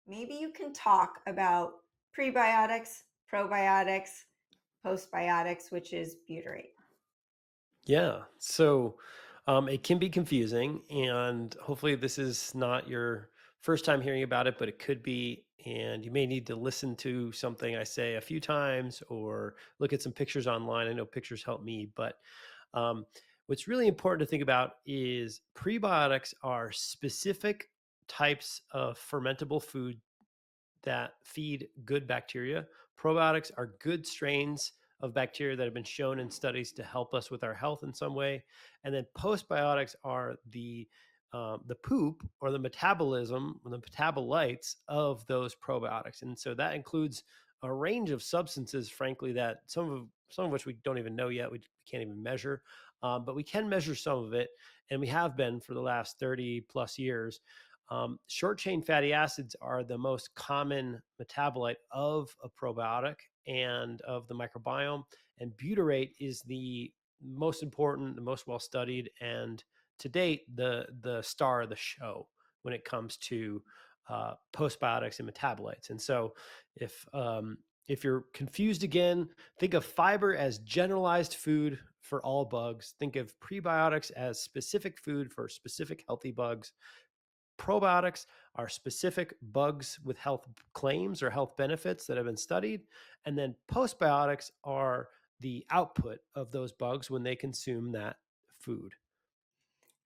maybe you can talk about prebiotics, probiotics, postbiotics, which is butyrate. Yeah. It can be confusing, and hopefully, this is not your first time hearing about it, but it could be. And you may need to listen to something I say a few times or look at some pictures online. I know pictures help me, but um, what's really important to think about is prebiotics are specific types of fermentable food that feed good bacteria. Probiotics are good strains of bacteria that have been shown in studies to help us with our health in some way. And then postbiotics are the poop or the metabolism, or the metabolites of those probiotics. And so that includes a range of substances, frankly, that some of which we don't even know yet. We can't even measure, but we can measure some of it, and we have been for the last 30 plus years. Short chain fatty acids are the most common metabolite of a probiotic and of the microbiome. And butyrate is the most important, the most well studied, and to date, the star of the show when it comes to postbiotics and metabolites. And so, if you're confused again, think of fiber as generalized food for all bugs. Think of prebiotics as specific food for specific healthy bugs. Probiotics are specific bugs with health claims or health benefits that have been studied. And then postbiotics are the output of those bugs when they consume that food.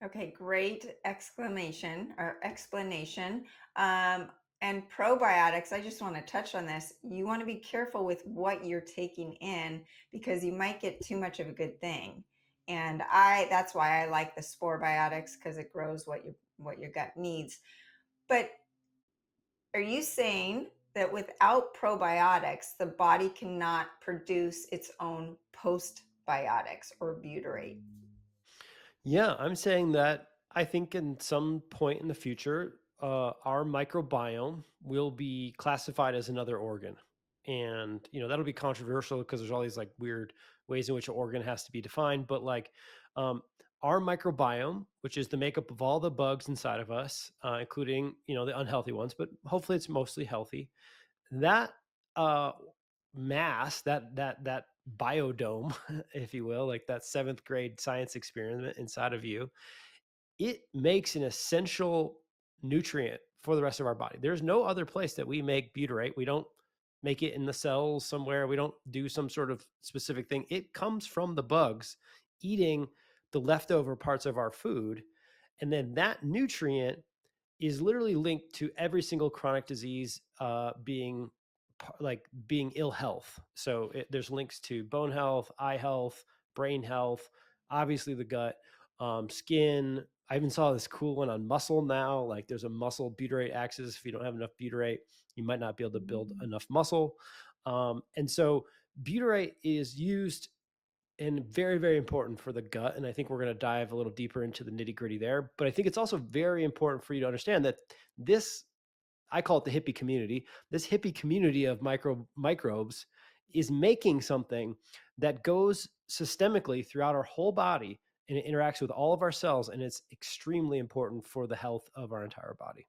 Okay, great exclamation or explanation. And probiotics, I just want to touch on this. You want to be careful with what you're taking in because you might get too much of a good thing. And that's why I like the spore biotics because it grows what your gut needs. But are you saying that without probiotics, the body cannot produce its own postbiotics or butyrate? Yeah, I'm saying that I think in some point in the future, our microbiome will be classified as another organ. And, that'll be controversial because there's all these like weird ways in which an organ has to be defined. But um, our microbiome, which is the makeup of all the bugs inside of us, including, the unhealthy ones, but hopefully it's mostly healthy. That uh, mass, that biodome, if you will, like that seventh grade science experiment inside of you, it makes an essential nutrient for the rest of our body. There's no other place that we make butyrate. We don't make it in the cells somewhere. We don't do some sort of specific thing. It comes from the bugs eating the leftover parts of our food. And then that nutrient is literally linked to every single chronic disease being ill health. So there's links to bone health, eye health, brain health, obviously the gut, skin. I even saw this cool one on muscle now. Like there's a muscle butyrate axis. If you don't have enough butyrate, you might not be able to build enough muscle. And so butyrate is used and very, very important for the gut. And I think we're going to dive a little deeper into the nitty gritty there. But I think it's also very important for you to understand that this, I call it the hippie community. This hippie community of microbes is making something that goes systemically throughout our whole body and it interacts with all of our cells. And it's extremely important for the health of our entire body.